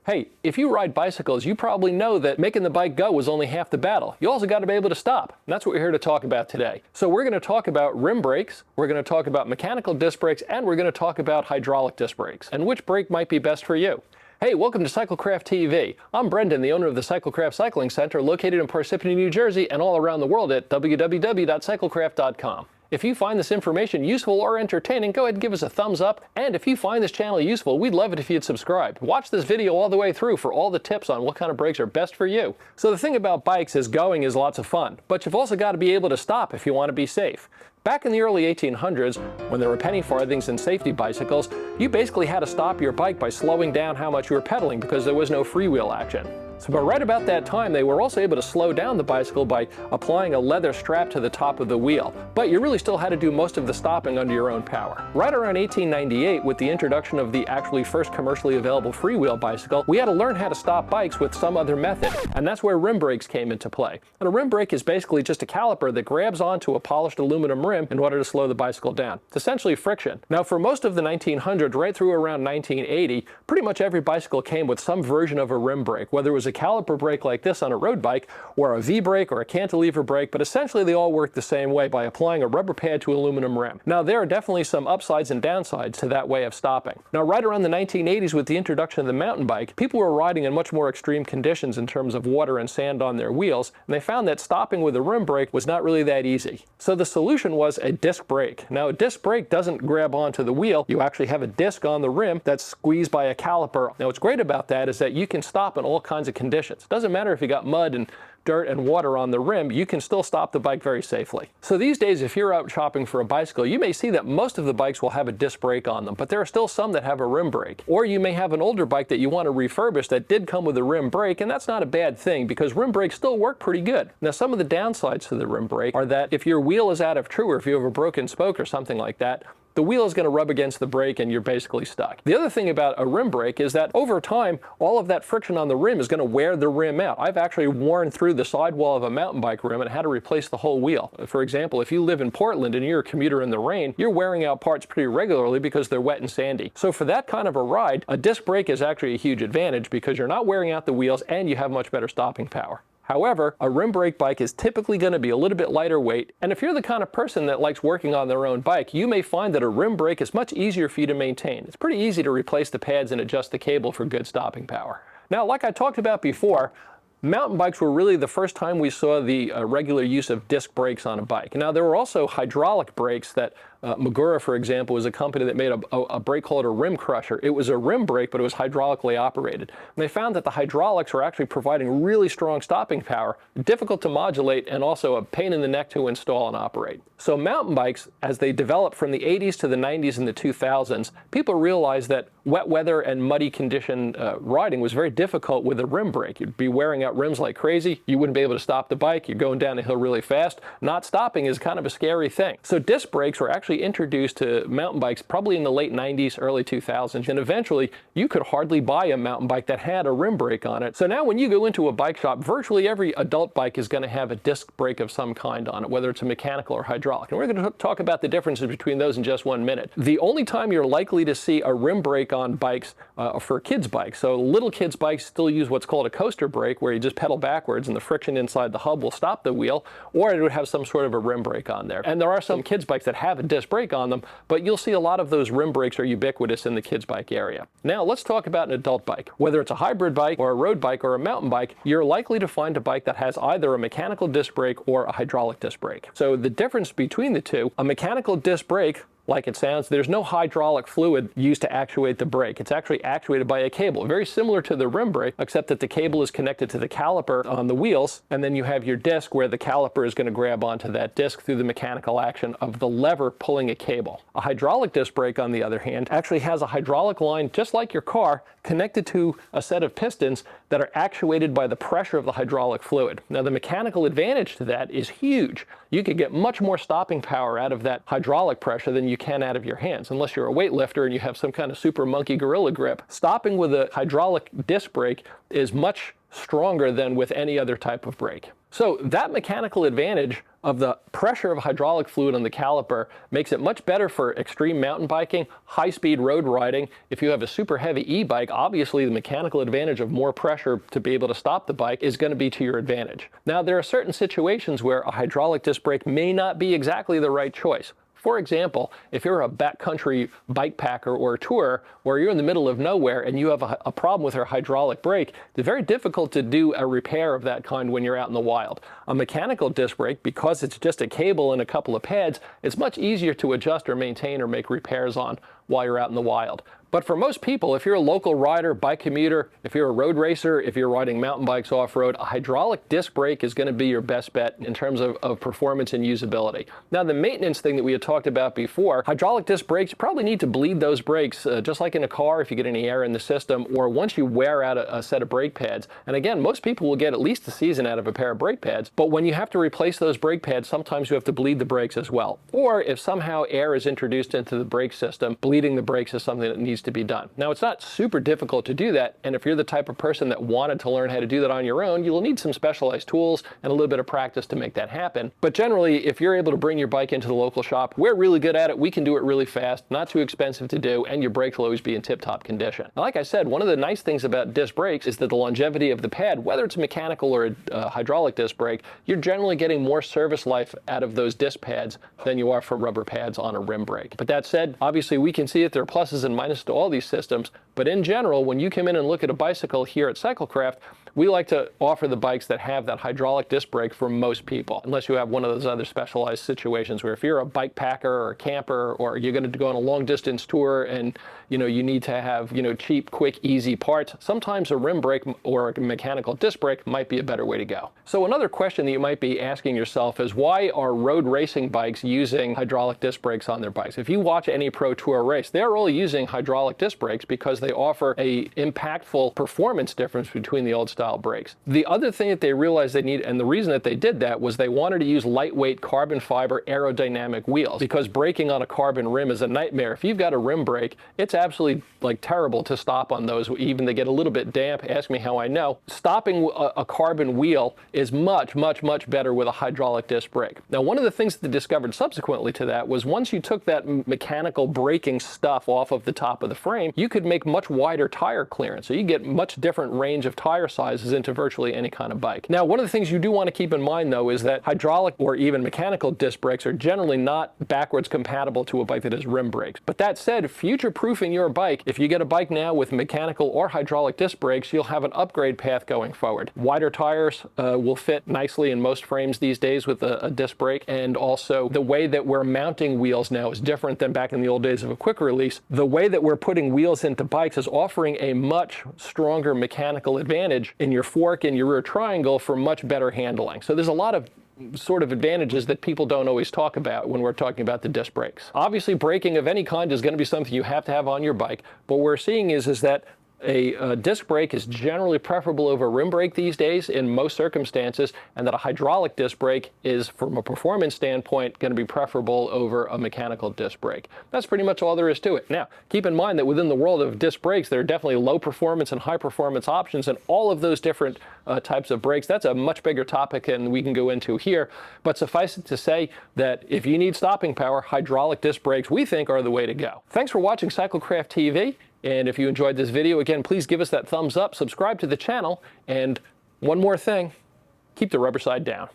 Hey, if you ride bicycles, you probably know that making the bike go is only half the battle. You also got to be able to stop. And that's what we're here to talk about today. So we're going to talk about rim brakes, we're going to talk about mechanical disc brakes, and we're going to talk about hydraulic disc brakes, and which brake might be best for you. Hey, welcome to Cyclecraft TV. I'm Brendan, the owner of the Cyclecraft Cycling Center, located in Parsippany, New Jersey, and all around the world at www.cyclecraft.com. If you find this information useful or entertaining, go ahead and give us a thumbs up. And if you find this channel useful, we'd love it if you'd subscribe. Watch this video all the way through for all the tips on what kind of brakes are best for you. So the thing about bikes is going is lots of fun, but you've also got to be able to stop if you want to be safe. Back in the early 1800s, when there were penny farthings and safety bicycles, you basically had to stop your bike by slowing down how much you were pedaling because there was no freewheel action. But right about that time, they were also able to slow down the bicycle by applying a leather strap to the top of the wheel. But you really still had to do most of the stopping under your own power. Right around 1898, with the introduction of the actually first commercially available freewheel bicycle, we had to learn how to stop bikes with some other method. And that's where rim brakes came into play. And a rim brake is basically just a caliper that grabs onto a polished aluminum rim in order to slow the bicycle down. It's essentially friction. Now, for most of the 1900s, right through around 1980, pretty much every bicycle came with some version of a rim brake, whether it was a caliper brake like this on a road bike, or a V-brake or a cantilever brake, but essentially they all work the same way by applying a rubber pad to aluminum rim. Now, there are definitely some upsides and downsides to that way of stopping. Now, right around the 1980s, with the introduction of the mountain bike, people were riding in much more extreme conditions in terms of water and sand on their wheels, and they found that stopping with a rim brake was not really that easy. So the solution was a disc brake. Now, a disc brake doesn't grab onto the wheel. You actually have a disc on the rim that's squeezed by a caliper. Now, what's great about that is that you can stop in all kinds of conditions. It doesn't matter if you got mud and dirt and water on the rim, you can still stop the bike very safely. So these days, if you're out shopping for a bicycle, you may see that most of the bikes will have a disc brake on them, but there are still some that have a rim brake. Or you may have an older bike that you want to refurbish that did come with a rim brake, and that's not a bad thing because rim brakes still work pretty good. Now, some of the downsides to the rim brake are that if your wheel is out of true, or if you have a broken spoke or something like that, the wheel is going to rub against the brake and you're basically stuck. The other thing about a rim brake is that over time, all of that friction on the rim is going to wear the rim out. I've actually worn through the sidewall of a mountain bike rim and had to replace the whole wheel. For example, if you live in Portland and you're a commuter in the rain, you're wearing out parts pretty regularly because they're wet and sandy. So for that kind of a ride, a disc brake is actually a huge advantage because you're not wearing out the wheels and you have much better stopping power. However, a rim brake bike is typically going to be a little bit lighter weight, and if you're the kind of person that likes working on their own bike, you may find that a rim brake is much easier for you to maintain. It's pretty easy to replace the pads and adjust the cable for good stopping power. Now, like I talked about before, mountain bikes were really the first time we saw the regular use of disc brakes on a bike. Now, there were also hydraulic brakes that Magura, for example, was a company that made a brake called a rim crusher. It was a rim brake, but it was hydraulically operated. And they found that the hydraulics were actually providing really strong stopping power, difficult to modulate, and also a pain in the neck to install and operate. So mountain bikes, as they developed from the 80s to the 90s and the 2000s, people realized that wet weather and muddy condition riding was very difficult with a rim brake. You'd be wearing out rims like crazy. You wouldn't be able to stop the bike. You're going down a hill really fast. Not stopping is kind of a scary thing. So disc brakes were actually introduced to mountain bikes probably in the late 90s, early 2000s, and eventually you could hardly buy a mountain bike that had a rim brake on it. So now when you go into a bike shop, virtually every adult bike is going to have a disc brake of some kind on it, whether it's a mechanical or hydraulic. And we're going to talk about the differences between those in just 1 minute. The only time you're likely to see a rim brake on bikes for kids' bikes, so little kids' bikes still use what's called a coaster brake, where you just pedal backwards and the friction inside the hub will stop the wheel, or it would have some sort of a rim brake on there. And there are some kids' bikes that have a disc brake on them, but you'll see a lot of those rim brakes are ubiquitous in the kids' bike area. Now, let's talk about an adult bike. Whether it's a hybrid bike or a road bike or a mountain bike, you're likely to find a bike that has either a mechanical disc brake or a hydraulic disc brake. So the difference between the two, a mechanical disc brake, like it sounds, there's no hydraulic fluid used to actuate the brake. It's actually actuated by a cable, very similar to the rim brake, except that the cable is connected to the caliper on the wheels, and then you have your disc where the caliper is going to grab onto that disc through the mechanical action of the lever pulling a cable. A hydraulic disc brake, on the other hand, actually has a hydraulic line, just like your car, connected to a set of pistons that are actuated by the pressure of the hydraulic fluid. Now, the mechanical advantage to that is huge. You could get much more stopping power out of that hydraulic pressure than you can out of your hands, unless you're a weightlifter and you have some kind of super monkey gorilla grip. Stopping with a hydraulic disc brake is much stronger than with any other type of brake. So that mechanical advantage of the pressure of hydraulic fluid on the caliper makes it much better for extreme mountain biking, high-speed road riding. If you have a super heavy e-bike, obviously the mechanical advantage of more pressure to be able to stop the bike is going to be to your advantage. Now, there are certain situations where a hydraulic disc brake may not be exactly the right choice. For example, if you're a backcountry bike packer or a tourer where you're in the middle of nowhere and you have a problem with your hydraulic brake, it's very difficult to do a repair of that kind when you're out in the wild. A mechanical disc brake, because it's just a cable and a couple of pads, it's much easier to adjust or maintain or make repairs on while you're out in the wild. But for most people, if you're a local rider, bike commuter, if you're a road racer, if you're riding mountain bikes off-road, a hydraulic disc brake is going to be your best bet in terms of performance and usability. Now, the maintenance thing that we had talked about before, hydraulic disc brakes, you probably need to bleed those brakes, just like in a car if you get any air in the system, or once you wear out a set of brake pads. And again, most people will get at least a season out of a pair of brake pads, but when you have to replace those brake pads, sometimes you have to bleed the brakes as well. Or if somehow air is introduced into the brake system, bleeding the brakes is something that needs to be done. Now, it's not super difficult to do that, and if you're the type of person that wanted to learn how to do that on your own, you'll need some specialized tools and a little bit of practice to make that happen. But generally, if you're able to bring your bike into the local shop, we're really good at it. We can do it really fast, not too expensive to do, and your brakes will always be in tip-top condition. Now, like I said, one of the nice things about disc brakes is that the longevity of the pad, whether it's a mechanical or a hydraulic disc brake, you're generally getting more service life out of those disc pads than you are for rubber pads on a rim brake. But that said, obviously we can see that there are pluses and minuses to all these systems, but in general, when you come in and look at a bicycle here at Cyclecraft, we like to offer the bikes that have that hydraulic disc brake for most people, unless you have one of those other specialized situations where if you're a bike packer or a camper, or you're going to go on a long distance tour and you need to have cheap, quick, easy parts, sometimes a rim brake or a mechanical disc brake might be a better way to go. So another question that you might be asking yourself is, why are road racing bikes using hydraulic disc brakes on their bikes? If you watch any pro tour race, they're all using hydraulic disc brakes because they offer a impactful performance difference between the old style brakes. The other thing that they realized they need, and the reason that they did that, was they wanted to use lightweight carbon fiber aerodynamic wheels, because braking on a carbon rim is a nightmare. If you've got a rim brake, it's absolutely terrible to stop on those. Even they get a little bit damp. Ask me how I know. Stopping a carbon wheel is much, much, much better with a hydraulic disc brake. Now, one of the things that they discovered subsequently to that was once you took that mechanical braking stuff off of the top of the frame, you could make much wider tire clearance. So you get much different range of tire sizes into virtually any kind of bike. Now, one of the things you do want to keep in mind, though, is that hydraulic or even mechanical disc brakes are generally not backwards compatible to a bike that has rim brakes. But that said, future-proofing your bike, if you get a bike now with mechanical or hydraulic disc brakes, you'll have an upgrade path going forward. Wider tires will fit nicely in most frames these days with a disc brake, and also the way that we're mounting wheels now is different than back in the old days of a quick release. The way that we're putting wheels into bikes is offering a much stronger mechanical advantage in your fork and your rear triangle for much better handling. So there's a lot of sort of advantages that people don't always talk about when we're talking about the disc brakes. Obviously, braking of any kind is going to be something you have to have on your bike, but what we're seeing is that a disc brake is generally preferable over a rim brake these days in most circumstances, and that a hydraulic disc brake is, from a performance standpoint, going to be preferable over a mechanical disc brake. That's pretty much all there is to it. Now, keep in mind that within the world of disc brakes, there are definitely low performance and high performance options, and all of those different types of brakes. That's a much bigger topic than we can go into here, but suffice it to say that if you need stopping power, hydraulic disc brakes, we think, are the way to go. Thanks for watching Cyclecraft TV. And if you enjoyed this video, again, please give us that thumbs up, subscribe to the channel, and one more thing, keep the rubber side down.